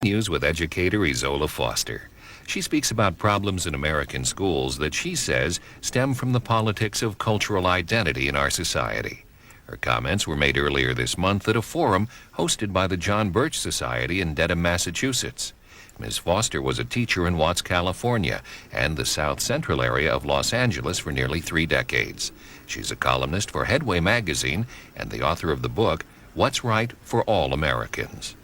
News with educator Ezola Foster. She speaks about problems in American schools that she says stem from the politics of cultural identity in our society. Her comments were made earlier this month at a forum hosted by the John Birch Society in Dedham, Massachusetts. Ms. Foster was a teacher in Watts, California, and the South Central area of Los Angeles for nearly 3 decades. She's a columnist for Headway magazine and the author of the book, What's Right for All Americans.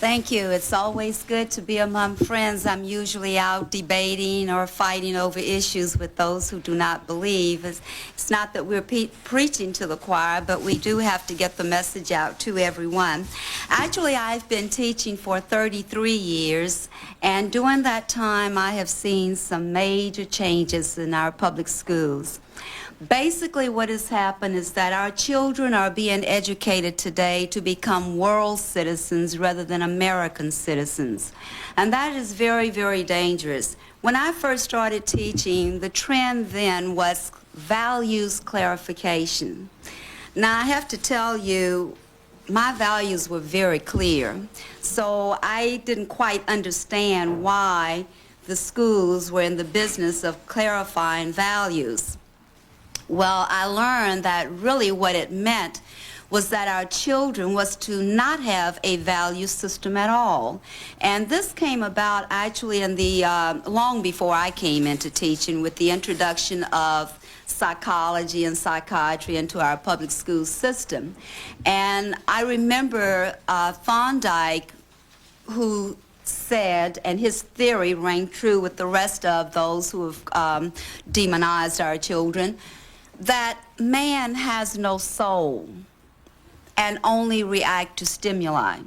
Thank you. It's always good to be among friends. I'm usually out debating or fighting over issues with those who do not believe. It's not that we're preaching to the choir, but we do have to get the message out to everyone. Actually, I've been teaching for 33 years, and during that time, I have seen some major changes in our public schools. Basically, what has happened is that our children are being educated today to become world citizens rather than American citizens. And that is very, very dangerous. When I first started teaching, the trend then was values clarification. Now, I have to tell you, my values were very clear. So I didn't quite understand why the schools were in the business of clarifying values. Well, I learned that really what it meant was that our children was to not have a value system at all. And this came about actually in the long before I came into teaching, with the introduction of psychology and psychiatry into our public school system. And I remember Thorndike, who said, and his theory rang true with the rest of those who have demonized our children, that man has no soul and only react to stimuli.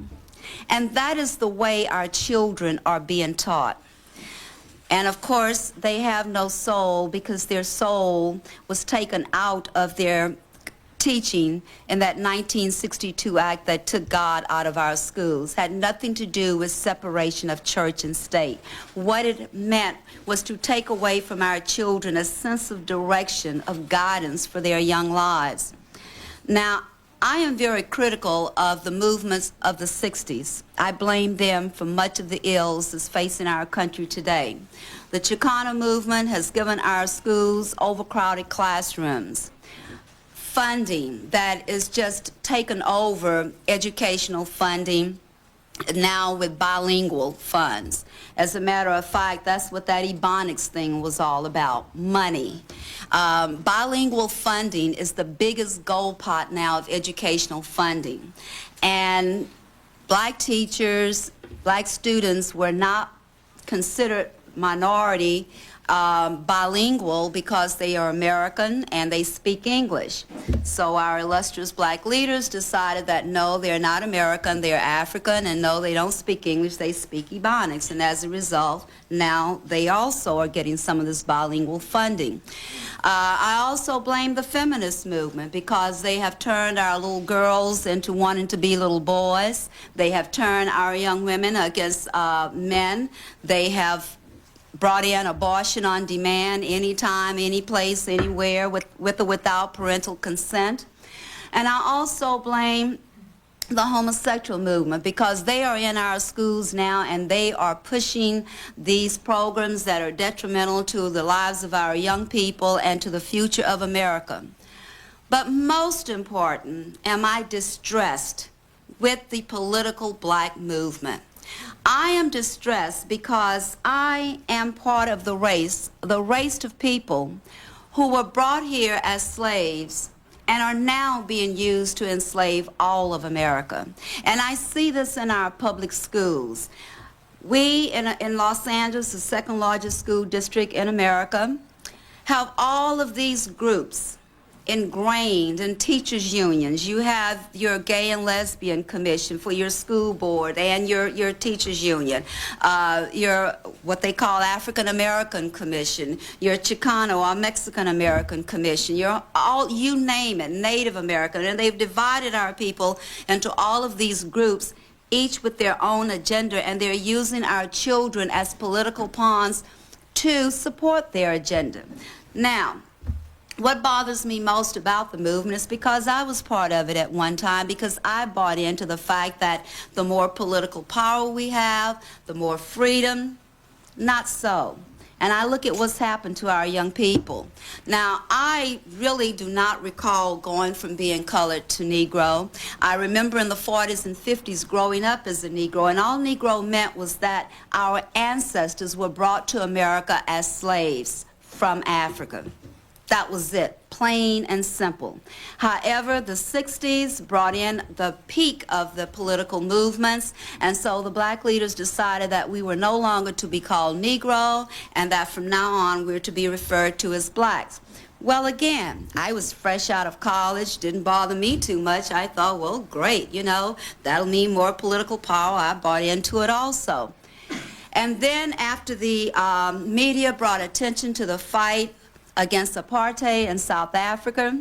And that is the way our children are being taught. And of course, they have no soul because their soul was taken out of their teaching in that 1962 act that took God out of our schools. Had nothing to do with separation of church and state. What it meant was to take away from our children a sense of direction, of guidance for their young lives. Now, I am very critical of the movements of the 60s. I blame them for much of the ills that's facing our country today. The Chicano movement has given our schools overcrowded classrooms, funding that is just taken over educational funding now with bilingual funds. As a matter of fact, that's what that Ebonics thing was all about, money. Bilingual funding is the biggest gold pot now of educational funding. And black teachers, black students were not considered minority bilingual because they are American and they speak English. So our illustrious black leaders decided that no, they're not American, they're African, and no, they don't speak English, they speak Ebonics. And as a result, now they also are getting some of this bilingual funding. I also blame the feminist movement because they have turned our little girls into wanting to be little boys. They have turned our young women against men. They have brought in abortion on demand, anytime, any place, anywhere, with or without parental consent. And I also blame the homosexual movement because they are in our schools now and they are pushing these programs that are detrimental to the lives of our young people and to the future of America. But most important, am I distressed with the political black movement. I am distressed because I am part of the race of people who were brought here as slaves and are now being used to enslave all of America. And I see this in our public schools. We in Los Angeles, the second largest school district in America, have all of these groups ingrained in teachers' unions. You have your gay and lesbian commission for your school board and your teachers' union, your what they call African American commission, your Chicano or Mexican American commission, your all, you name it, Native American, and they've divided our people into all of these groups, each with their own agenda, and they're using our children as political pawns to support their agenda. Now, What bothers me most about the movement is because I was part of it at one time, because I bought into the fact that the more political power we have, the more freedom. Not so. And I look at what's happened to our young people. Now, I really do not recall going from being colored to Negro. I remember in the 40s and 50s growing up as a Negro, and all Negro meant was that our ancestors were brought to America as slaves from Africa. That was it, plain and simple. However, the 60s brought in the peak of the political movements, and so the black leaders decided that we were no longer to be called Negro, and that from now on we were to be referred to as blacks. Well, again, I was fresh out of college, didn't bother me too much. I thought, well, great, you know, that'll mean more political power. I bought into it also. And then after the media brought attention to the fight against apartheid in South Africa,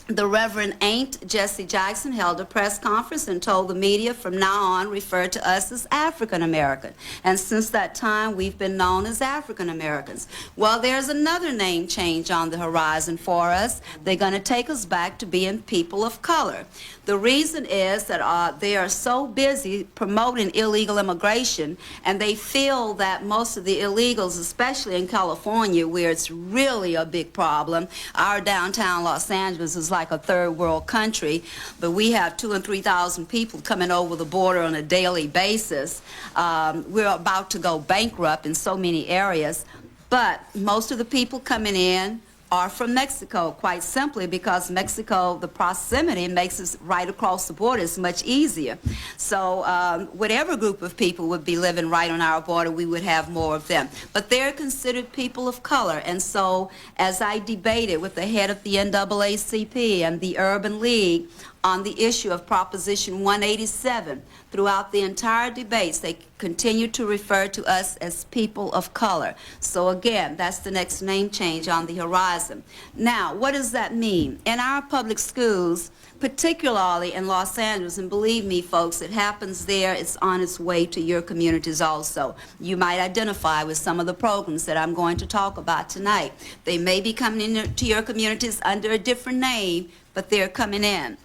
the Reverend Aunt Jesse Jackson held a press conference and told the media from now on referred to us as African American. And since that time, we've been known as African Americans. Well, there's another name change on the horizon for us. They're going to take us back to being people of color. The reason is that they are so busy promoting illegal immigration, and they feel that most of the illegals, especially in California, where it's really a big problem, our downtown Los Angeles is like a third world country, but we have 2,000 and 3,000 people coming over the border on a daily basis. We're about to go bankrupt in so many areas, but most of the people coming in are from Mexico, quite simply because Mexico, the proximity makes us right across the border. It's much easier. So whatever group of people would be living right on our border, we would have more of them. But they're considered people of color. And so as I debated with the head of the NAACP and the Urban League on the issue of Proposition 187, throughout the entire debates, they continue to refer to us as people of color. So again, that's the next name change on the horizon. Now, what does that mean? In our public schools, particularly in Los Angeles, and believe me, folks, it happens there, it's on its way to your communities also. You might identify with some of the programs that I'm going to talk about tonight. They may be coming into your communities under a different name, but they're coming in.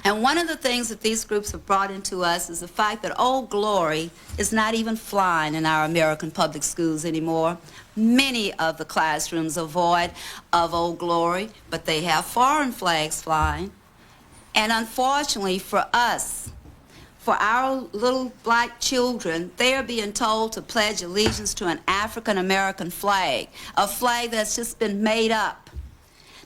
And one of the things that these groups have brought into us is the fact that Old Glory is not even flying in our American public schools anymore. Many of the classrooms are void of Old Glory, but they have foreign flags flying. And unfortunately for us, for our little black children, they are being told to pledge allegiance to an African American flag, a flag that's just been made up.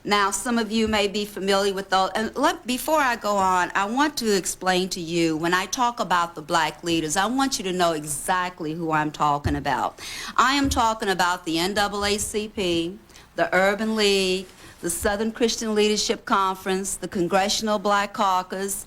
Now, some of you may be familiar with those. And before I go on, I want to explain to you, when I talk about the black leaders, I want you to know exactly who I'm talking about. I am talking about the NAACP, the Urban League, the Southern Christian Leadership Conference, the Congressional Black Caucus,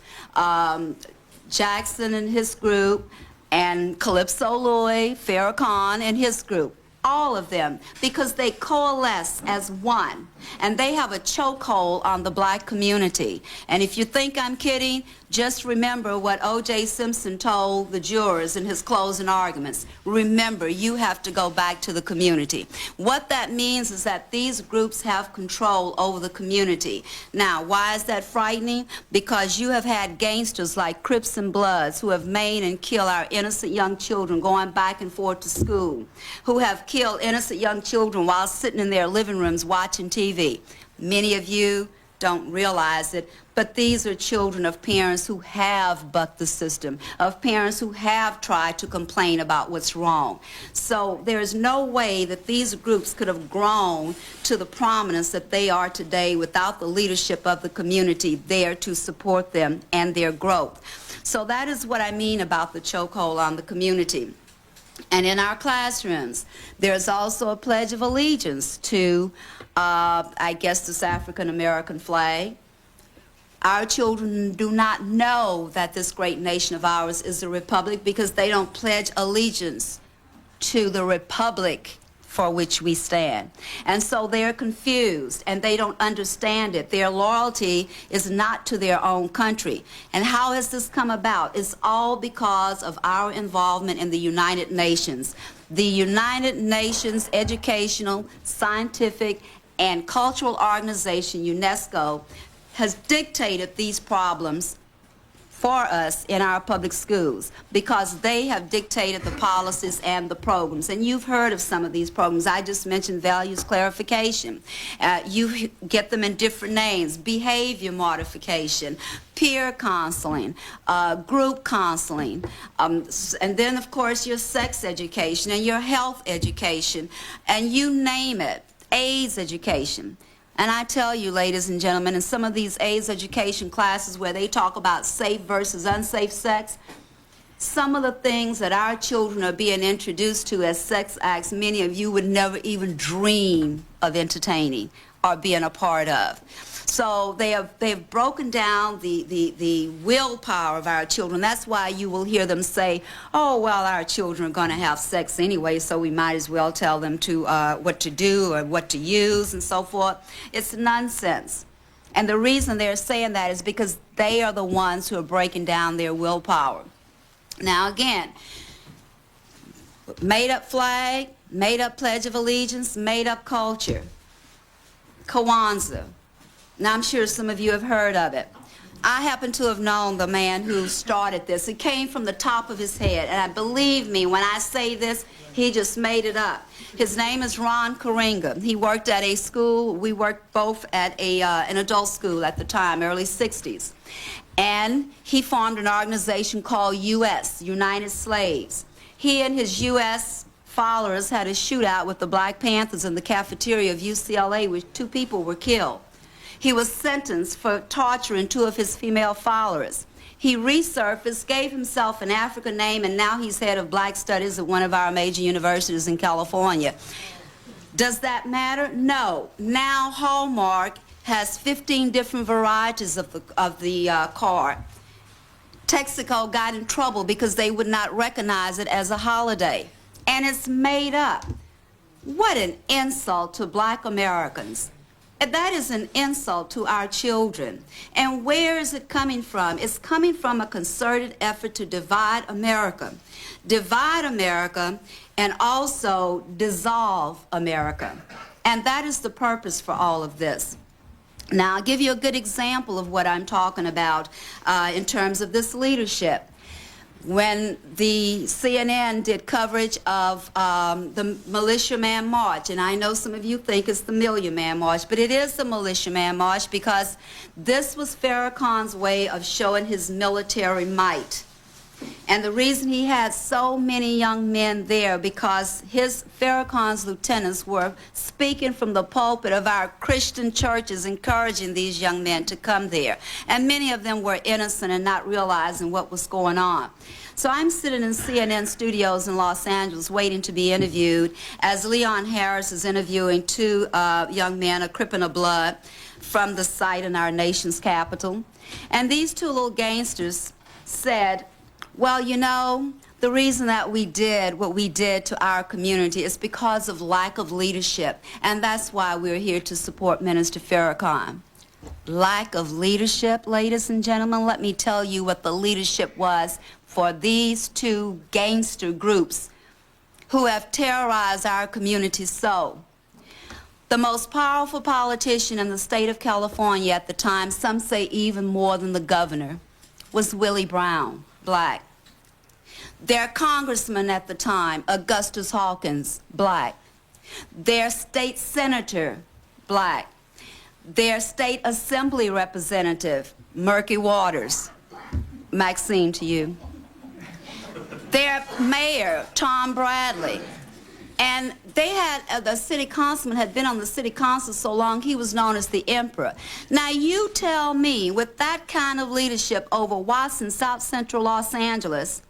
Jackson and his group, and Calypso Louis Farrakhan and his group. All of them, because they coalesce as one, and they have a chokehold on the black community. And if you think I'm kidding, just remember what O.J. Simpson told the jurors in his closing arguments. Remember, you have to go back to the community. What that means is that these groups have control over the community. Now, why is that frightening? Because you have had gangsters like Crips and Bloods who have maimed and killed our innocent young children going back and forth to school, who have killed innocent young children while sitting in their living rooms watching TV. Many of you don't realize it, but these are children of parents who have bucked the system, of parents who have tried to complain about what's wrong. So there is no way that these groups could have grown to the prominence that they are today without the leadership of the community there to support them and their growth. So that is what I mean about the chokehold on the community. And in our classrooms, there's also a pledge of allegiance to, I guess, this African American flag. Our children do not know that this great nation of ours is a republic because they don't pledge allegiance to the republic for which we stand. And so they're confused and they don't understand it. Their loyalty is not to their own country. And how has this come about? It's all because of our involvement in the United Nations. The United Nations Educational, Scientific, and cultural organization, UNESCO, has dictated these problems for us in our public schools because they have dictated the policies and the programs. And you've heard of some of these programs. I just mentioned values clarification. You get them in different names: behavior modification, peer counseling, group counseling, and then, of course, your sex education and your health education, and you name it, AIDS education. And I tell you, ladies and gentlemen, in some of these AIDS education classes where they talk about safe versus unsafe sex, some of the things that our children are being introduced to as sex acts, many of you would never even dream of entertaining or being a part of. So they've broken down the willpower of our children. That's why you will hear them say, oh, well, our children are going to have sex anyway, so we might as well tell them to what to do or what to use and so forth. It's nonsense. And the reason they're saying that is because they are the ones who are breaking down their willpower. Now, again, made-up flag, made-up Pledge of Allegiance, made-up culture, Kwanzaa. Now, I'm sure some of you have heard of it. I happen to have known the man who started this. It came from the top of his head, and believe me, when I say this, he just made it up. His name is Ron Karinga. He worked at a school. We worked both at an adult school at the time, early 60s. And he formed an organization called US, United Slaves. He and his US followers had a shootout with the Black Panthers in the cafeteria of UCLA, where 2 people were killed. He was sentenced for torturing 2 of his female followers. He resurfaced, gave himself an African name, and now he's head of Black Studies at one of our major universities in California. Does that matter? No. Now Hallmark has 15 different varieties of the card. Texaco got in trouble because they would not recognize it as a holiday. And it's made up. What an insult to Black Americans. That is an insult to our children. And where is it coming from? It's coming from a concerted effort to divide America. Divide America and also dissolve America. And that is the purpose for all of this. Now, I'll give you a good example of what I'm talking about in terms of this leadership. When the CNN did coverage of the Militia Man March, and I know some of you think it's the Million Man March, but it is the Militia Man March because this was Farrakhan's way of showing his military might. And the reason he had so many young men there because Farrakhan's lieutenants were speaking from the pulpit of our Christian churches, encouraging these young men to come there. And many of them were innocent and not realizing what was going on. So I'm sitting in CNN studios in Los Angeles waiting to be interviewed as Leon Harris is interviewing 2 young men, a Crip and a Blood, from the site in our nation's capital. And these 2 little gangsters said, well, you know, the reason that we did what we did to our community is because of lack of leadership, and that's why we're here to support Minister Farrakhan. Lack of leadership, ladies and gentlemen, let me tell you what the leadership was for these 2 gangster groups who have terrorized our community so. The most powerful politician in the state of California at the time, some say even more than the governor, was Willie Brown, Black. Their congressman at the time, Augustus Hawkins, Black. Their state senator, Black. Their state assembly representative, Murky Waters. Maxine, to you. Their mayor, Tom Bradley. And they had, the city councilman had been on the city council so long he was known as the emperor. Now you tell me, with that kind of leadership over Watson, South Central Los Angeles,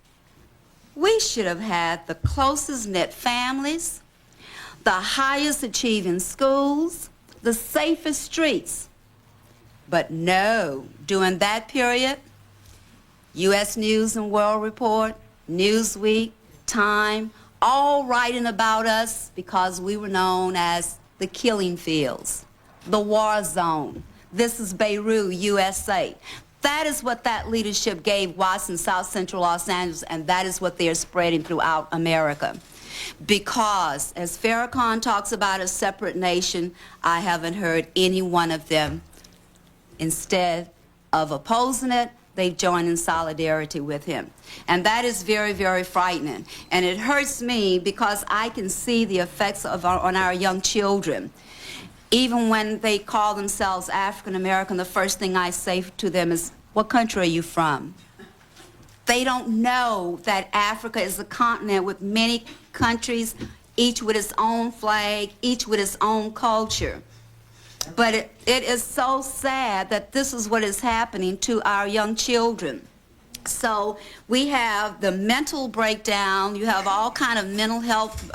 we should have had the closest knit families, the highest achieving schools, the safest streets. But no, during that period, U.S. News and World Report, Newsweek, Time, all writing about us because we were known as the killing fields, the war zone. This is Beirut, USA. That is what that leadership gave Watson, South Central Los Angeles, and that is what they're spreading throughout America. Because, as Farrakhan talks about a separate nation, I haven't heard any one of them, instead of opposing it, they've joined in solidarity with him. And that is very, very frightening. And it hurts me because I can see the effects on our young children. Even when they call themselves African American, the first thing I say to them is, what country are you from? They don't know that Africa is a continent with many countries, each with its own flag, each with its own culture. But it is so sad that this is what is happening to our young children. So we have the mental breakdown. You have all kind of mental health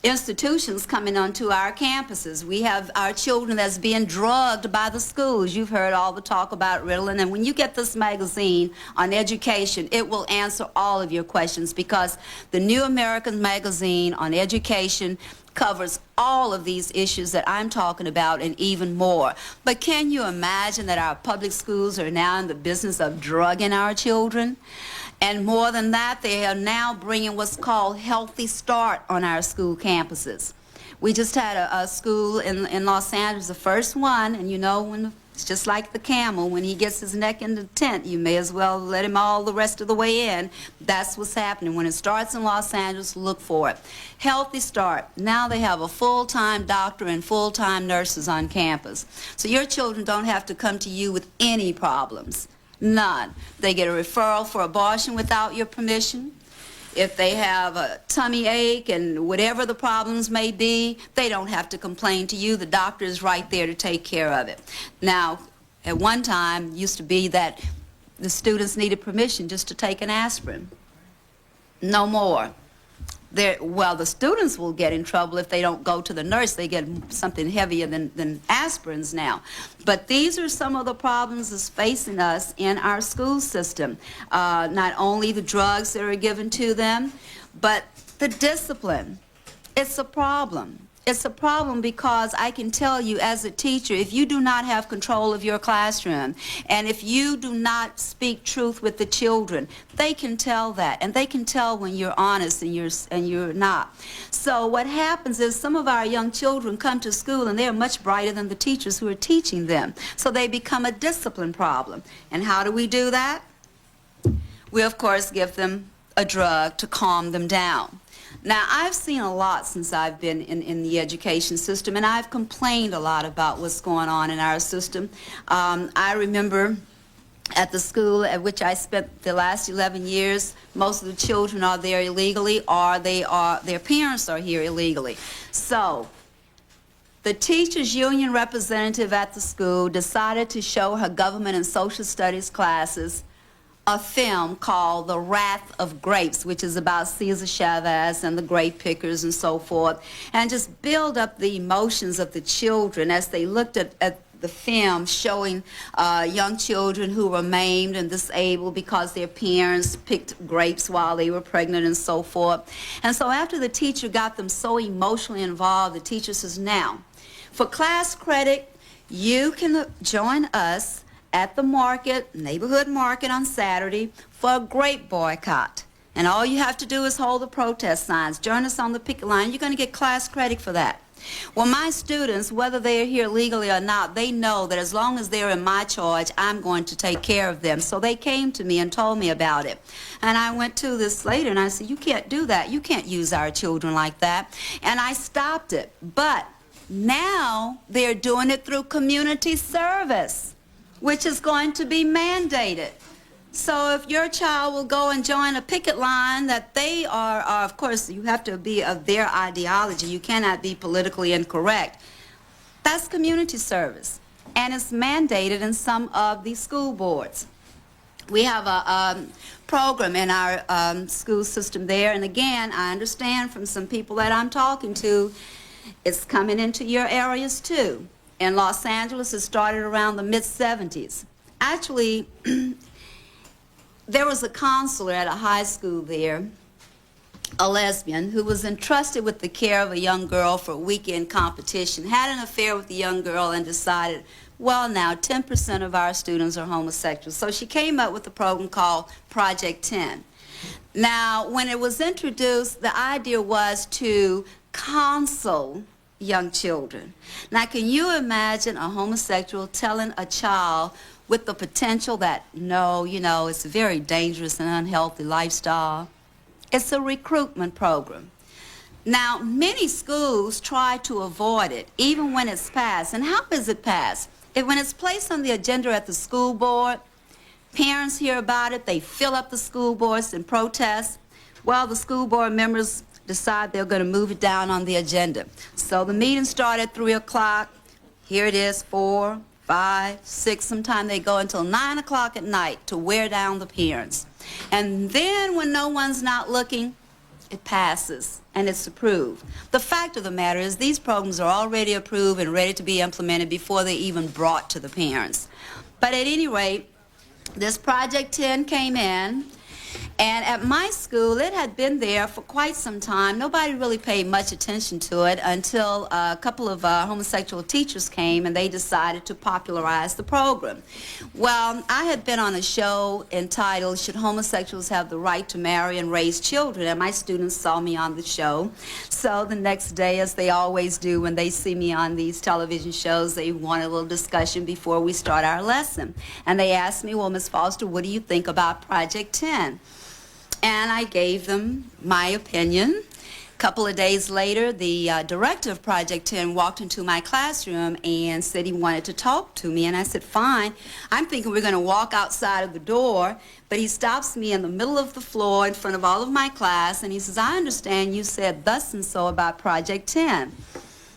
institutions coming onto our campuses. We have our children that's being drugged by the schools. You've heard all the talk about Ritalin. And when you get this magazine on education, it will answer all of your questions, because the New American magazine on education covers all of these issues that I'm talking about and even more. But can you imagine that our public schools are now in the business of drugging our children? And more than that, they are now bringing what's called Healthy Start on our school campuses. We just had a school in Los Angeles, the first one, and you know, when it's just like the camel. When he gets his neck in the tent, you may as well let him all the rest of the way in. That's what's happening. When it starts in Los Angeles, look for it. Healthy Start. Now they have a full-time doctor and full-time nurses on campus. So your children don't have to come to you with any problems. None. They get a referral for abortion without your permission. If they have a tummy ache and whatever the problems may be, they don't have to complain to you. The doctor is right there to take care of it. Now, at one time, it used to be that the students needed permission just to take an aspirin. No more. Well, the students will get in trouble if they don't go to the nurse. They get something heavier than aspirins now. But these are some of the problems that's facing us in our school system. Not only the drugs that are given to them, but the discipline. It's a problem. It's a problem because I can tell you as a teacher, if you do not have control of your classroom, and if you do not speak truth with the children, they can tell that, and they can tell when you're honest and you're not. So what happens is some of our young children come to school and they're much brighter than the teachers who are teaching them. So they become a discipline problem. And how do we do that? We, of course, give them a drug to calm them down. Now, I've seen a lot since I've been in the education system, and I've complained a lot about what's going on in our system. I remember at the school at which I spent the last 11 years, most of the children are there illegally, or their parents are here illegally. So the teachers' union representative at the school decided to show her government and social studies classes a film called The Wrath of Grapes, which is about Cesar Chavez and the grape pickers and so forth, and just build up the emotions of the children as they looked at the film showing young children who were maimed and disabled because their parents picked grapes while they were pregnant and so forth. And so after the teacher got them so emotionally involved, the teacher says, now, for class credit, you can join us at the market, neighborhood market on Saturday for a grape boycott. And all you have to do is hold the protest signs. Join us on the picket line. You're going to get class credit for that. Well, my students, whether they're here legally or not, they know that as long as they're in my charge, I'm going to take care of them. So they came to me and told me about it. And I went to this later and I said, you can't do that. You can't use our children like that. And I stopped it. But now they're doing it through community service, which is going to be mandated. So if your child will go and join a picket line that they are of course, you have to be of their ideology. You cannot be politically incorrect. That's community service, and it's mandated in some of the school boards. We have a program in our school system there, and again, I understand from some people that I'm talking to, it's coming into your areas too. In Los Angeles, it started around the mid-'70s. Actually, there was a counselor at a high school there, a lesbian, who was entrusted with the care of a young girl for a weekend competition, had an affair with the young girl, and decided, well, now 10% of our students are homosexuals. So she came up with a program called Project 10. Now, when it was introduced, the idea was to counsel young children. Now, can you imagine a homosexual telling a child with the potential that, no, you know, it's a very dangerous and unhealthy lifestyle? It's a recruitment program. Now, many schools try to avoid it, even when it's passed. And how is it passed? When it's placed on the agenda at the school board, parents hear about it, they fill up the school boards and protest. Well, the school board members decide they're going to move it down on the agenda. So the meeting started at 3 o'clock. Here it is, 4, 5, 6. Sometimes they go until 9 o'clock at night to wear down the parents. And then when no one's not looking, it passes and it's approved. The fact of the matter is these programs are already approved and ready to be implemented before they're even brought to the parents. But at any rate, this Project 10 came in, and at my school, it had been there for quite some time. Nobody really paid much attention to it until a couple of homosexual teachers came and they decided to popularize the program. Well, I had been on a show entitled, Should Homosexuals Have the Right to Marry and Raise Children? And my students saw me on the show. So the next day, as they always do when they see me on these television shows, they want a little discussion before we start our lesson. And they asked me, well, Ms. Foster, what do you think about Project 10? And I gave them my opinion. A couple of days later, the director of Project 10 walked into my classroom and said he wanted to talk to me. And I said, fine. I'm thinking we're going to walk outside of the door. But he stops me in the middle of the floor in front of all of my class. And he says, I understand you said thus and so about Project 10.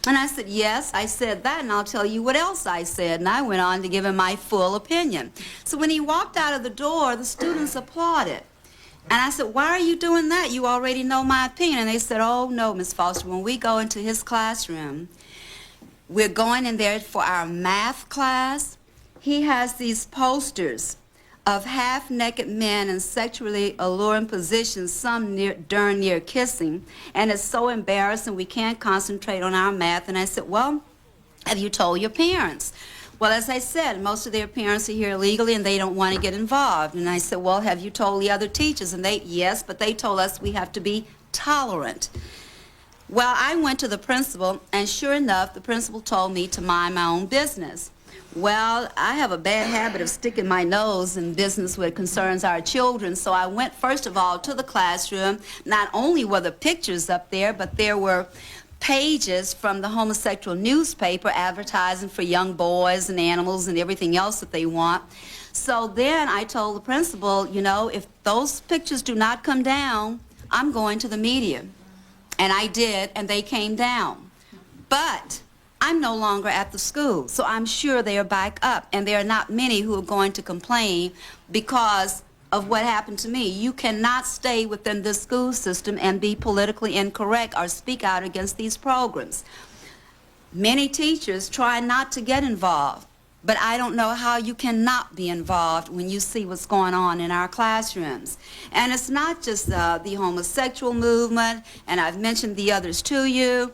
And I said, yes, I said that, and I'll tell you what else I said. And I went on to give him my full opinion. So when he walked out of the door, the students applauded. And I said, why are you doing that? You already know my opinion. And they said, oh, no, Ms. Foster, when we go into his classroom, we're going in there for our math class. He has these posters of half-naked men in sexually alluring positions, some darn near kissing. And it's so embarrassing, we can't concentrate on our math. And I said, well, have you told your parents? Well, as I said, most of their parents are here illegally and they don't want to get involved. And I said, well, have you told the other teachers? And they, yes, but they told us we have to be tolerant. Well, I went to the principal, and sure enough, the principal told me to mind my own business. Well, I have a bad habit of sticking my nose in business when it concerns our children, so I went first of all to the classroom. Not only were the pictures up there, but there were pages from the homosexual newspaper advertising for young boys and animals and everything else that they want. So then I told the principal, you know, if those pictures do not come down, I'm going to the media. And I did, and they came down. But I'm no longer at the school, so I'm sure they are back up, and there are not many who are going to complain because of what happened to me. You cannot stay within the school system and be politically incorrect or speak out against these programs. Many teachers try not to get involved, but I don't know how you cannot be involved when you see what's going on in our classrooms. And it's not just the homosexual movement, and I've mentioned the others to you,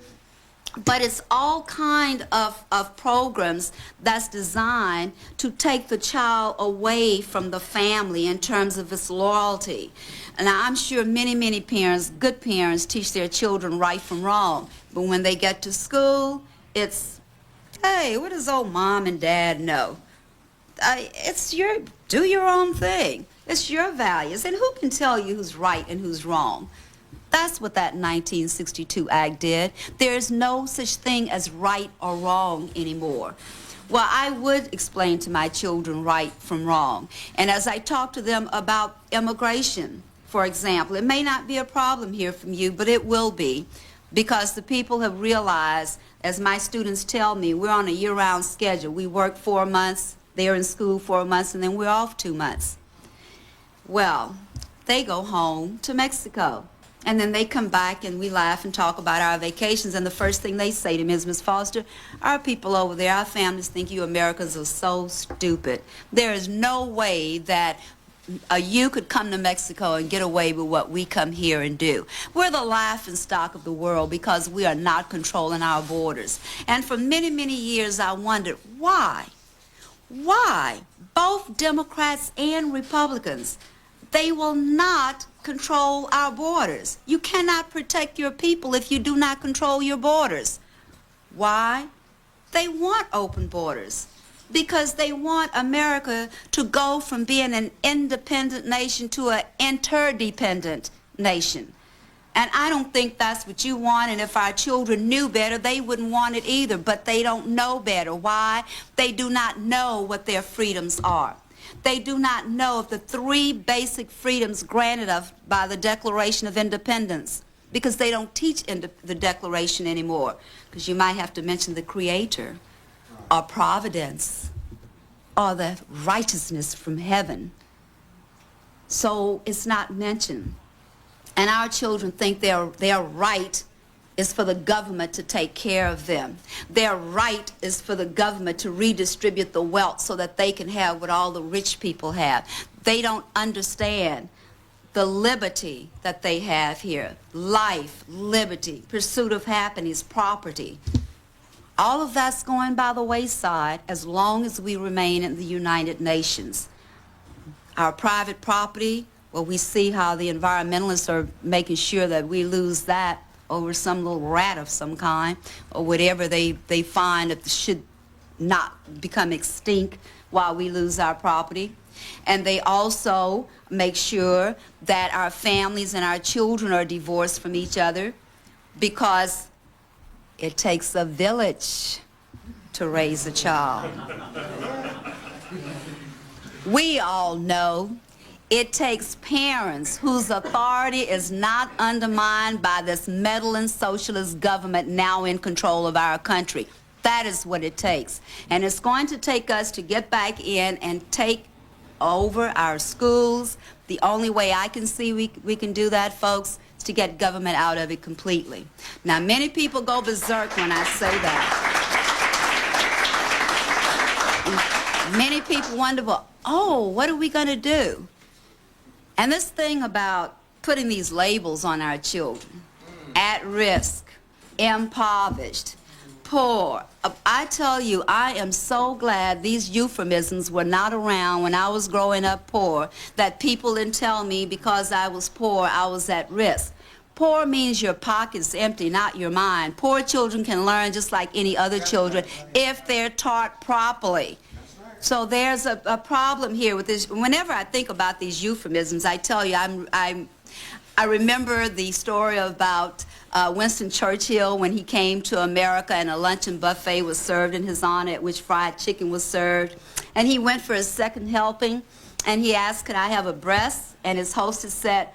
but it's all kind of programs that's designed to take the child away from the family in terms of its loyalty. And I'm sure many parents, good parents, teach their children right from wrong. But when they get to school, it's, hey, what does old mom and dad know? Do your own thing. It's your values. And who can tell you who's right and who's wrong? That's what that 1962 Act did. There's no such thing as right or wrong anymore. Well, I would explain to my children right from wrong. And as I talk to them about immigration, for example, it may not be a problem here from you, but it will be, because the people have realized, as my students tell me, we're on a year-round schedule. We work 4 months, they're in school 4 months, and then we're off 2 months. Well, they go home to Mexico. And then they come back and we laugh and talk about our vacations, and the first thing they say to me is, Ms. Foster, our people over there, our families think you Americans are so stupid. There is no way that you could come to Mexico and get away with what we come here and do. We're the laughing stock of the world because we are not controlling our borders. And for many years I wondered, why? Why? Both Democrats and Republicans, they will not control our borders. You cannot protect your people if you do not control your borders. Why? They want open borders because they want America to go from being an independent nation to an interdependent nation. And I don't think that's what you want, and if our children knew better, they wouldn't want it either, but they don't know better. Why? They do not know what their freedoms are. They do not know of the 3 basic freedoms granted us by the Declaration of Independence, because they don't teach the Declaration anymore, because you might have to mention the Creator, or Providence, or the righteousness from heaven. So it's not mentioned. And our children think their right is for the government to take care of them. Their right is for the government to redistribute the wealth so that they can have what all the rich people have. They don't understand the liberty that they have here. Life, liberty, pursuit of happiness, property. All of that's going by the wayside as long as we remain in the United Nations. Our private property, well, we see how the environmentalists are making sure that we lose that over some little rat of some kind, or whatever they find that should not become extinct while we lose our property. And they also make sure that our families and our children are divorced from each other, because it takes a village to raise a child. We all know it takes parents whose authority is not undermined by this meddling socialist government now in control of our country. That is what it takes. And it's going to take us to get back in and take over our schools. The only way I can see we can do that, folks, is to get government out of it completely. Now, many people go berserk when I say that. Many people wonder, well, oh, what are we going to do? And this thing about putting these labels on our children, at risk, impoverished, poor. I tell you, I am so glad these euphemisms were not around when I was growing up poor, that people didn't tell me because I was poor, I was at risk. Poor means your pocket's empty, not your mind. Poor children can learn just like any other children if they're taught properly. So there's a problem here with this. Whenever I think about these euphemisms, I tell you, I remember the story about Winston Churchill when he came to America and a luncheon buffet was served in his honor, at which fried chicken was served. And he went for his second helping, and he asked, could I have a breast? And his hostess said,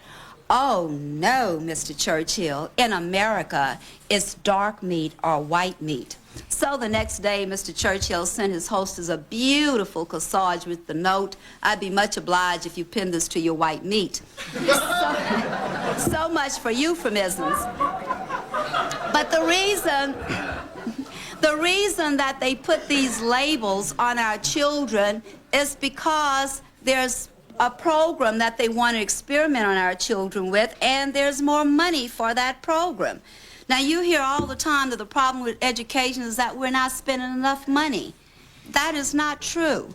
oh, no, Mr. Churchill, in America, it's dark meat or white meat. So the next day, Mr. Churchill sent his hostess a beautiful corsage with the note, I'd be much obliged if you pin this to your white meat. So much for euphemisms. But the reason that they put these labels on our children is because there's a program that they want to experiment on our children with, and there's more money for that program. Now, you hear all the time that the problem with education is that we're not spending enough money. That is not true.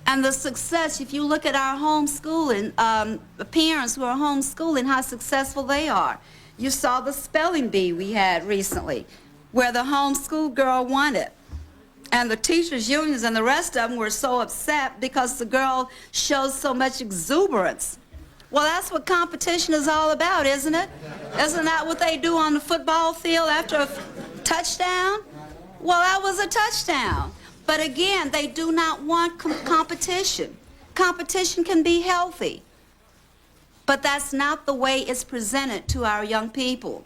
And the success, if you look at our homeschooling, the parents who are homeschooling, how successful they are. You saw the spelling bee we had recently, where the homeschool girl won it. And the teachers' unions and the rest of them were so upset because the girl shows so much exuberance. Well, that's what competition is all about, isn't it? Isn't that what they do on the football field after a touchdown? Well, that was a touchdown. But again, they do not want competition. Competition can be healthy. But that's not the way it's presented to our young people.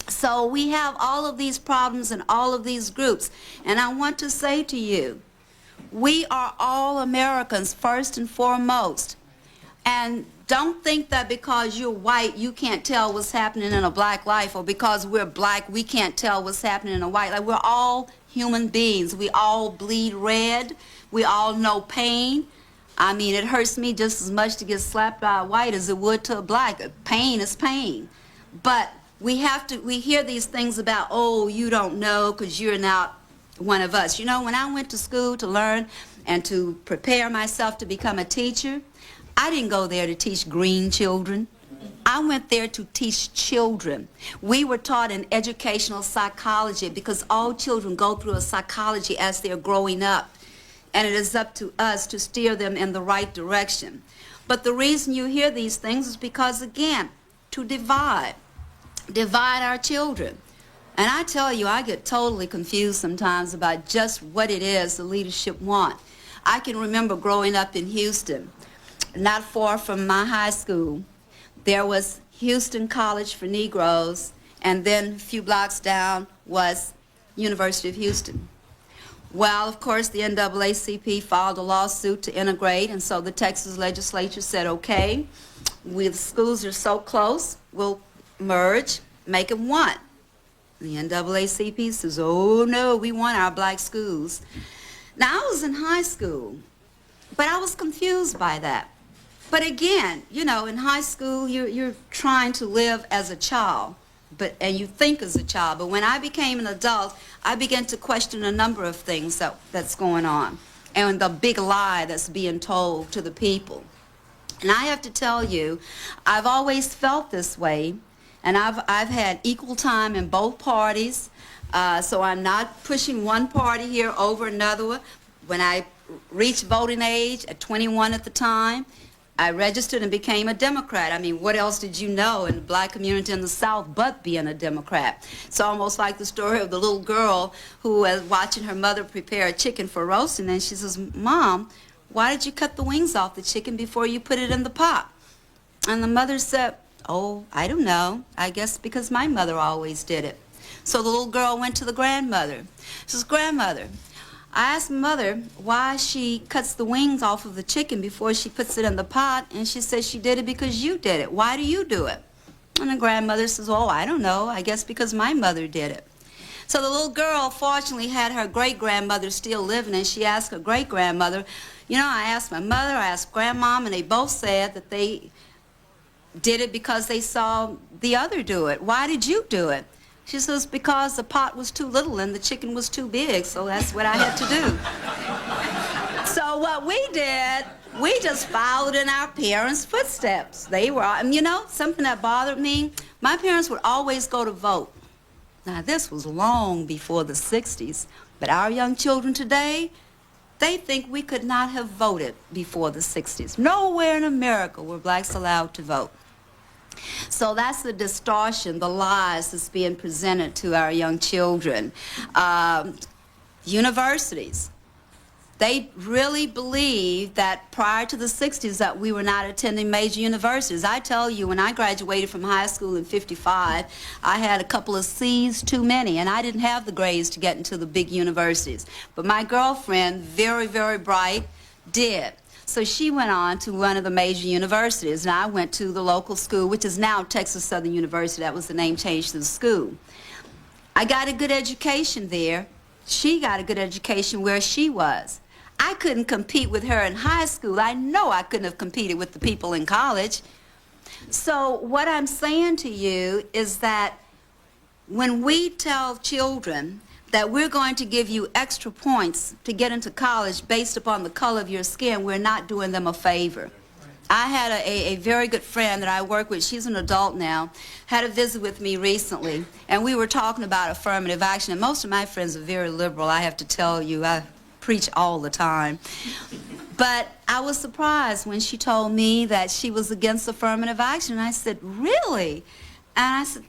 So we have all of these problems and all of these groups. And I want to say to you, we are all Americans first and foremost. And don't think that because you're white, you can't tell what's happening in a black life, or because we're black, we can't tell what's happening in a white life. We're all human beings. We all bleed red. We all know pain. I mean, it hurts me just as much to get slapped by a white as it would to a black. Pain is pain. But we hear these things about, oh, you don't know because you're not one of us. You know, when I went to school to learn and to prepare myself to become a teacher, I didn't go there to teach green children. I went there to teach children. We were taught in educational psychology because all children go through a psychology as they're growing up, and it is up to us to steer them in the right direction. But the reason you hear these things is because, again, to divide our children. And I tell you, I get totally confused sometimes about just what it is the leadership want. I can remember growing up in Houston, not far from my high school. There was Houston College for Negroes, and then a few blocks down was University of Houston. Well, of course, the NAACP filed a lawsuit to integrate, and so the Texas legislature said, okay, the schools are so close, we'll merge, make them one. The NAACP says, oh no, we want our black schools. Now, I was in high school, but I was confused by that. But again, you know, in high school, you're trying to live as a child, and you think as a child. But when I became an adult, I began to question a number of things that's going on, and the big lie that's being told to the people. And I have to tell you, I've always felt this way, and I've had equal time in both parties, so I'm not pushing one party here over another one. When I reached voting age at 21 at the time, I registered and became a Democrat. I mean, what else did you know in the black community in the South but being a Democrat? It's almost like the story of the little girl who was watching her mother prepare a chicken for roasting, and she says, Mom, why did you cut the wings off the chicken before you put it in the pot? And the mother said, oh, I don't know. I guess because my mother always did it. So the little girl went to the grandmother. She says, Grandmother, I asked Mother why she cuts the wings off of the chicken before she puts it in the pot, and she says she did it because you did it. Why do you do it? And the grandmother says, oh, I don't know. I guess because my mother did it. So the little girl fortunately had her great-grandmother still living, and she asked her great-grandmother, you know, I asked my mother, I asked Grandmom, and they both said that they did it because they saw the other do it. Why did you do it? She says, because the pot was too little and the chicken was too big, so that's what I had to do. So what we did, we just followed in our parents' footsteps. They were, and you know, something that bothered me, my parents would always go to vote. Now, this was long before the 60s, but our young children today, they think we could not have voted before the 60s. Nowhere in America were blacks allowed to vote. So that's the distortion, the lies that's being presented to our young children. Universities, they really believe that prior to the 60s that we were not attending major universities. I tell you, when I graduated from high school in '55, I had a couple of C's too many, and I didn't have the grades to get into the big universities. But my girlfriend, very, very bright, did. So she went on to one of the major universities, and I went to the local school, which is now Texas Southern University. That was the name changed to the school. I got a good education there. She got a good education where she was. I couldn't compete with her in high school. I know I couldn't have competed with the people in college. So what I'm saying to you is that when we tell children that we're going to give you extra points to get into college based upon the color of your skin, we're not doing them a favor. I had a very good friend that I work with, she's an adult now, had a visit with me recently, and we were talking about affirmative action, and most of my friends are very liberal, I have to tell you. I preach all the time. But I was surprised when she told me that she was against affirmative action, and I said, really? And I said,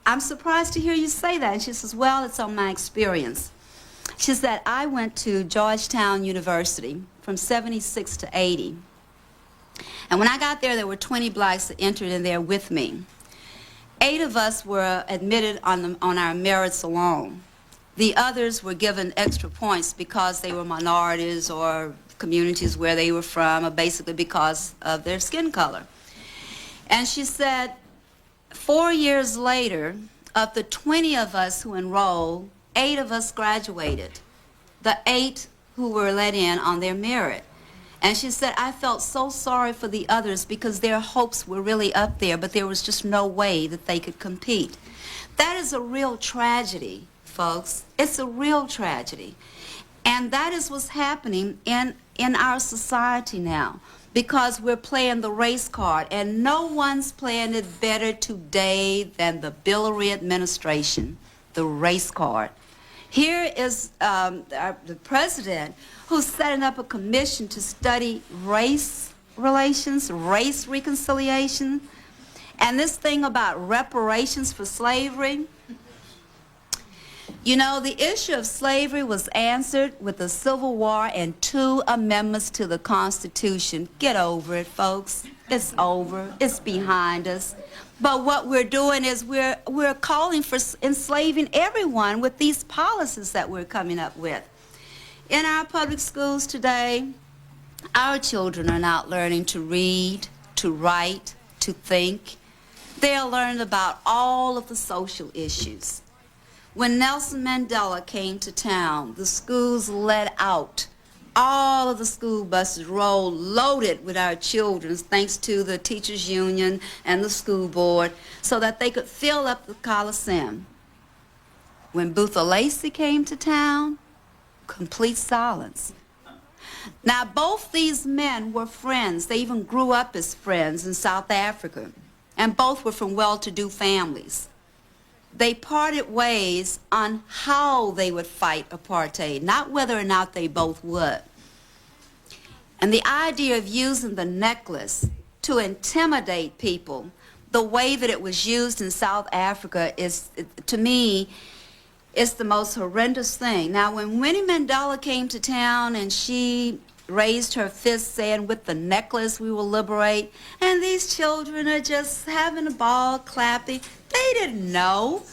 I'm surprised to hear you say that. And she says, well, it's on my experience. She said, I went to Georgetown University from '76 to '80. And when I got there were 20 blacks that entered in there with me. 8 of us were admitted on our merits alone. The others were given extra points because they were minorities or communities where they were from, or basically because of their skin color. And she said, 4 years later, of the 20 of us who enrolled, 8 of us graduated. The 8 who were let in on their merit. And she said, I felt so sorry for the others because their hopes were really up there, but there was just no way that they could compete. That is a real tragedy, folks. It's a real tragedy. And that is what's happening in our society now. because we're playing the race card, and no one's playing it better today than the Billary administration, the race card. Here is the president who's setting up a commission to study race relations, race reconciliation, and this thing about reparations for slavery. You know, the issue of slavery was answered with the Civil War and 2 amendments to the Constitution. Get over it, folks. It's over. It's behind us. But what we're doing is we're calling for enslaving everyone with these policies that we're coming up with. In our public schools today, our children are not learning to read, to write, to think. They're learning about all of the social issues. When Nelson Mandela came to town, the schools let out. All of the school buses rolled loaded with our children, thanks to the teachers union and the school board, so that they could fill up the Coliseum. When Booth Lacey came to town, complete silence. Now, both these men were friends. They even grew up as friends in South Africa, and both were from well-to-do families. They parted ways on how they would fight apartheid, not whether or not they both would. And the idea of using the necklace to intimidate people, the way that it was used in South Africa, is, to me, is the most horrendous thing. Now, when Winnie Mandela came to town and she raised her fist saying, with the necklace we will liberate, and these children are just having a ball, clapping. They didn't know.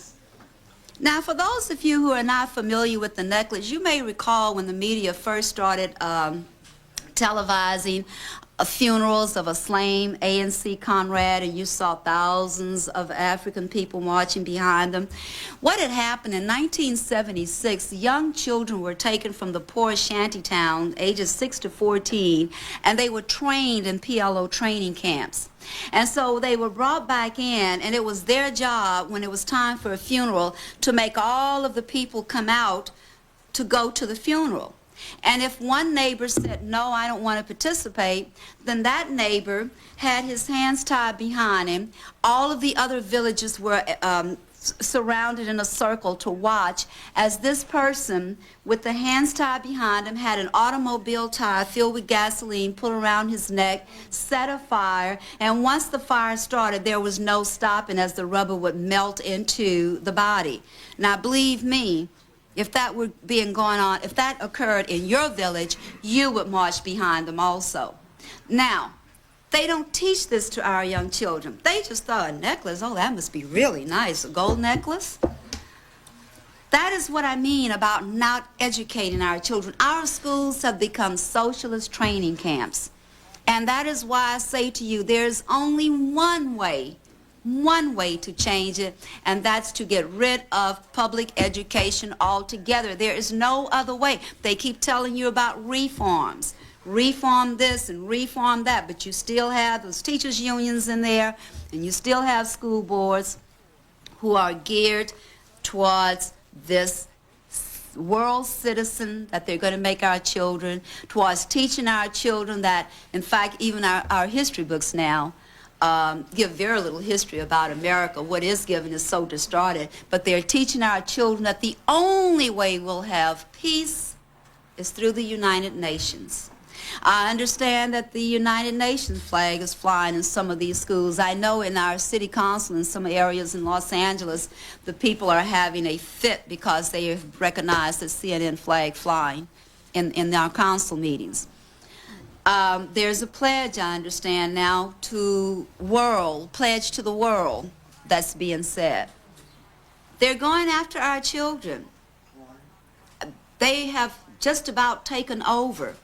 Now, for those of you who are not familiar with the necklace, you may recall when the media first started televising funerals of a slain ANC comrade, and you saw thousands of African people marching behind them. What had happened in 1976, young children were taken from the poor shanty town, ages 6 to 14, and they were trained in PLO training camps. And so they were brought back in, and it was their job, when it was time for a funeral, to make all of the people come out to go to the funeral. And if one neighbor said, no, I don't want to participate, then that neighbor had his hands tied behind him. All of the other villagers were surrounded in a circle to watch as this person with the hands tied behind him had an automobile tire filled with gasoline put around his neck, set a fire, and once the fire started, there was no stopping as the rubber would melt into the body. Now, believe me, if that were being going on, if that occurred in your village, you would march behind them also. Now, they don't teach this to our young children. They just thought, a necklace, oh, that must be really nice, a gold necklace. That is what I mean about not educating our children. Our schools have become socialist training camps. And that is why I say to you, there's only one way to change it, and that's to get rid of public education altogether. There is no other way. They keep telling you about reforms. Reform this and reform that, but you still have those teachers' unions in there, and you still have school boards who are geared towards this world citizen that they're going to make our children, towards teaching our children that, in fact, even our history books now give very little history about America. What is given is so distorted, but they're teaching our children that the only way we'll have peace is through the United Nations. I understand that the United Nations flag is flying in some of these schools. I know in our city council in some areas in Los Angeles, the people are having a fit because they have recognized the CNN flag flying in our council meetings. There's a pledge, I understand now, pledge to the world that's being said. They're going after our children. They have just about taken over.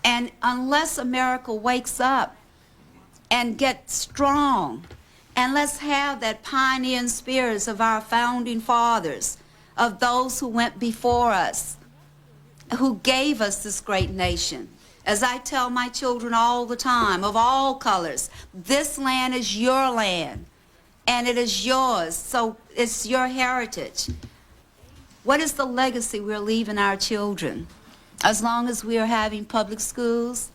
And unless America wakes up and gets strong, and let's have that pioneering spirits of our founding fathers, of those who went before us, who gave us this great nation. As I tell my children all the time, of all colors, this land is your land, and it is yours, so it's your heritage. What is the legacy we're leaving our children? As long as we are having public schools,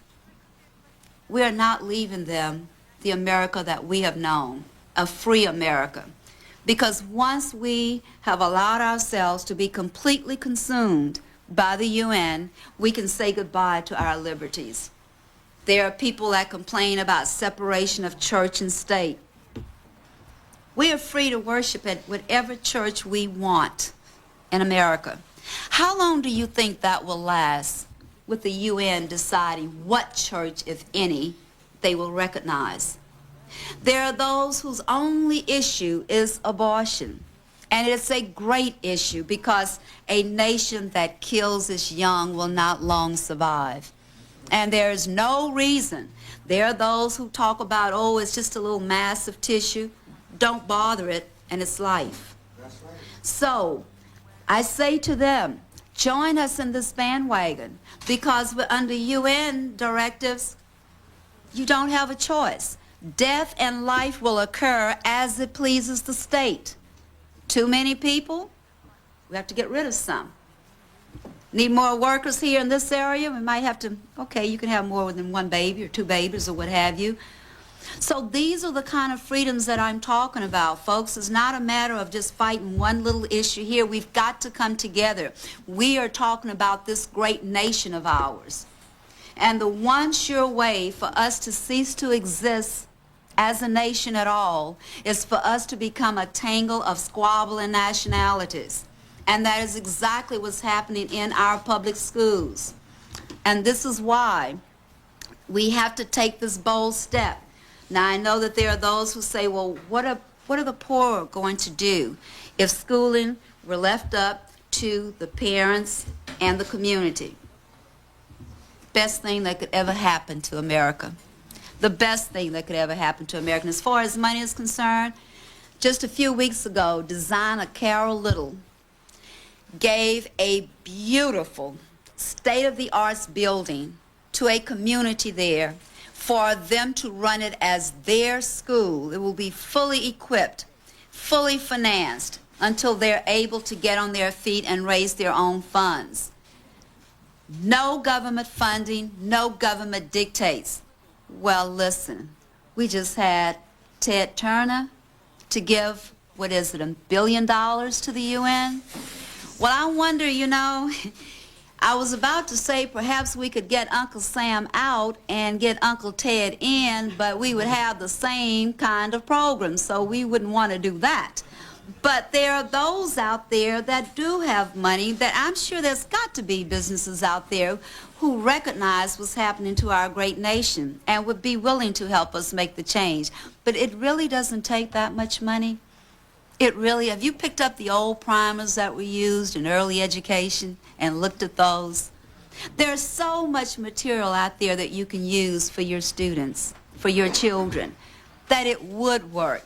we are not leaving them the America that we have known, a free America. Because once we have allowed ourselves to be completely consumed by the UN, we can say goodbye to our liberties. There are people that complain about separation of church and state. We are free to worship at whatever church we want in America. How long do you think that will last with the UN deciding what church, if any, they will recognize? There are those whose only issue is abortion. And it's a great issue because a nation that kills its young will not long survive. And there is no reason. There are those who talk about, oh, it's just a little mass of tissue. Don't bother it, and it's life. That's right. So I say to them, join us in this bandwagon because we're under UN directives. You don't have a choice. Death and life will occur as it pleases the state. Too many people, we have to get rid of some. Need more workers here in this area? We might have to, okay, you can have more than one baby or two babies or what have you. So these are the kind of freedoms that I'm talking about, folks. It's not a matter of just fighting one little issue here. We've got to come together. We are talking about this great nation of ours. And the one sure way for us to cease to exist as a nation at all is for us to become a tangle of squabbling nationalities. And that is exactly what's happening in our public schools. And this is why we have to take this bold step. Now, I know that there are those who say, well, what are the poor going to do if schooling were left up to the parents and the community? Best thing that could ever happen to America. The best thing that could ever happen to America. And as far as money is concerned, just a few weeks ago, designer Carol Little gave a beautiful state-of-the-art building to a community there for them to run it as their school. It will be fully equipped, fully financed, until they're able to get on their feet and raise their own funds. No government funding, no government dictates. Well, listen, we just had Ted Turner to give, what is it, $1 billion to the UN? Well, I wonder, you know, I was about to say perhaps we could get Uncle Sam out and get Uncle Ted in, but we would have the same kind of program, so we wouldn't want to do that. But there are those out there that do have money, that I'm sure there's got to be businesses out there who recognize what's happening to our great nation and would be willing to help us make the change. But it really doesn't take that much money. It really, have you picked up the old primers that were used in early education and looked at those? There's so much material out there that you can use for your students, for your children, that it would work.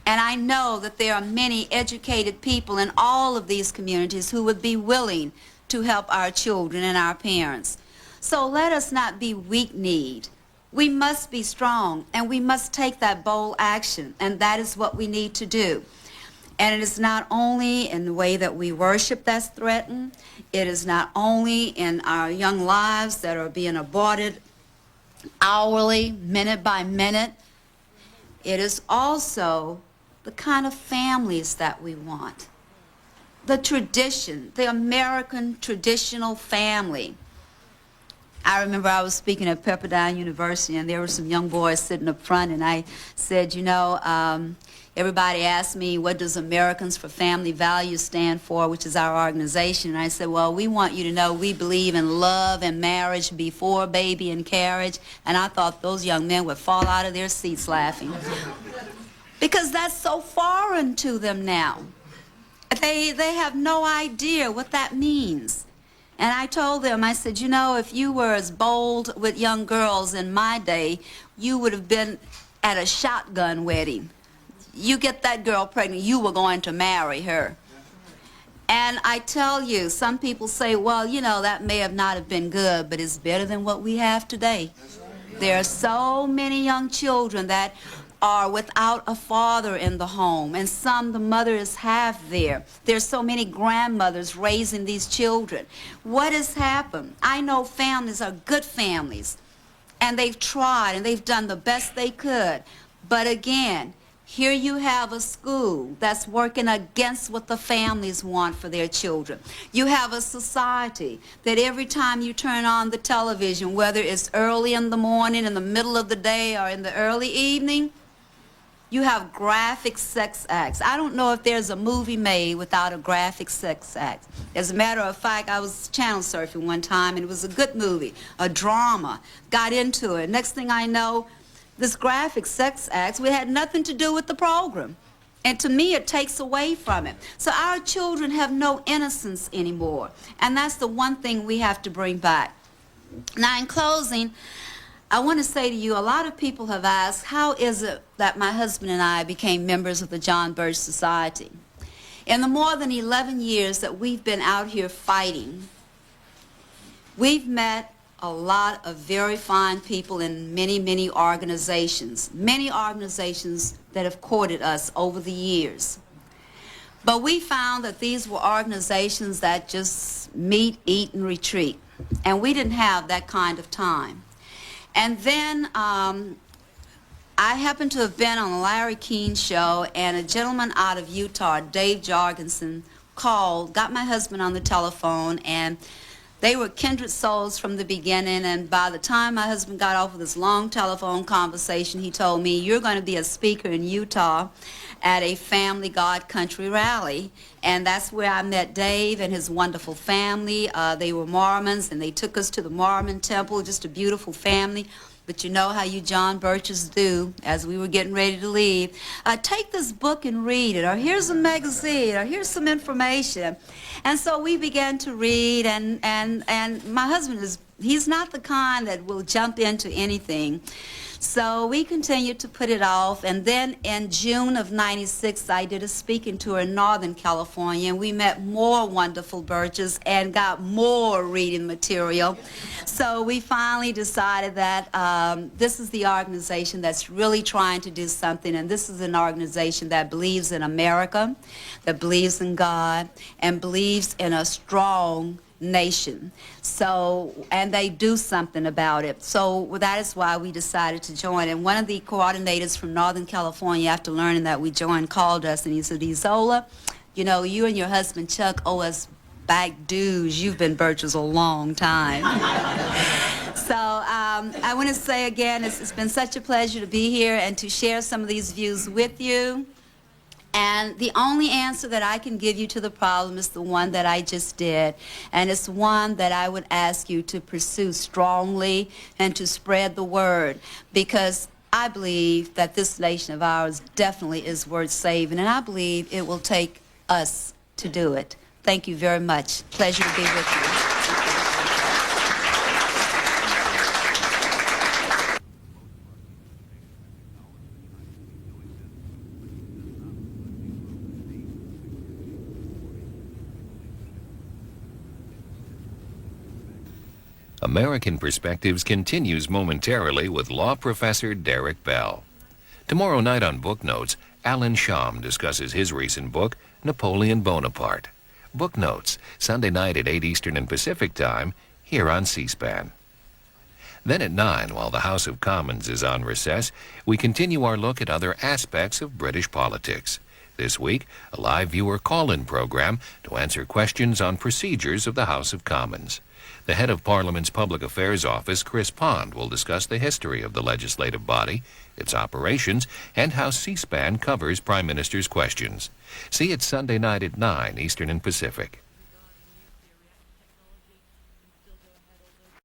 And I know that there are many educated people in all of these communities who would be willing to help our children and our parents. So let us not be weak-kneed. We must be strong, and we must take that bold action, and that is what we need to do. And it is not only in the way that we worship that's threatened. It is not only in our young lives that are being aborted hourly, minute by minute. It is also the kind of families that we want. The tradition, the American traditional family. I remember I was speaking at Pepperdine University, and there were some young boys sitting up front, and I said, you know, everybody asked me, what does Americans for Family Values stand for, which is our organization? And I said, well, we want you to know we believe in love and marriage before baby and carriage. And I thought those young men would fall out of their seats laughing. Because that's so foreign to them now. They have no idea what that means. And I told them, I said, you know, if you were as bold with young girls in my day, you would have been at a shotgun wedding. You get that girl pregnant, you were going to marry her. And I tell you, some people say, well, you know, that may have not have been good, but it's better than what we have today. There are so many young children that are without a father in the home, and some the mother is half there. There's so many grandmothers raising these children. What has happened? I know families are good families, And they've tried, and they've done the best they could. But again, here you have a school that's working against what the families want for their children. You have a society that every time you turn on the television, whether it's early in the morning, in the middle of the day, or in the early evening, you have graphic sex acts. I don't know if there's a movie made without a graphic sex act. As a matter of fact, I was channel surfing one time, and it was a good movie, a drama. Got into it. Next thing I know, this graphic sex acts, we had nothing to do with the program. And to me, it takes away from it. So our children have no innocence anymore. And that's the one thing we have to bring back. Now, in closing, I want to say to you, a lot of people have asked, how is it that my husband and I became members of the John Birch Society? In the more than 11 years that we've been out here fighting, we've met a lot of very fine people in many, many organizations that have courted us over the years. But we found that these were organizations that just meet, eat, and retreat. And we didn't have that kind of time. And then I happened to have been on the Larry Keene show, and a gentleman out of Utah, Dave Jorgensen, called, got my husband on the telephone, and they were kindred souls from the beginning. And by the time my husband got off of this long telephone conversation, he told me, you're going to be a speaker in Utah at a family God country rally. And that's where I met Dave and his wonderful family. They were Mormons, and they took us to the Mormon temple, just a beautiful family. But you know how you John Birches do, as we were getting ready to leave. Take this book and read it, or here's a magazine, or here's some information. And so we began to read, and my husband he's not the kind that will jump into anything. So we continued to put it off, and then in June of '96, I did a speaking tour in Northern California, and we met more wonderful Birches and got more reading material. So we finally decided that this is the organization that's really trying to do something, and this is an organization that believes in America, that believes in God, and believes in a strong nation. So, and they do something about it. So that is why we decided to join. And one of the coordinators from Northern California, after learning that we joined, called us, and he said, Ezola, you know, you and your husband Chuck owe us back dues. You've been Birches a long time. So I want to say again, it's been such a pleasure to be here and to share some of these views with you. And the only answer that I can give you to the problem is the one that I just did. And it's one that I would ask you to pursue strongly and to spread the word, because I believe that this nation of ours definitely is worth saving, and I believe it will take us to do it. Thank you very much. Pleasure to be with you. American Perspectives continues momentarily with law professor Derek Bell. Tomorrow night on Book Notes, Alan Sham discusses his recent book, Napoleon Bonaparte. Book Notes, Sunday night at 8 Eastern and Pacific Time, here on C-SPAN. Then at 9, while the House of Commons is on recess, we continue our look at other aspects of British politics. This week, a live viewer call-in program to answer questions on procedures of the House of Commons. The head of Parliament's Public Affairs Office, Chris Pond, will discuss the history of the legislative body, its operations, and how C-SPAN covers Prime Minister's questions. See it Sunday night at 9 Eastern and Pacific.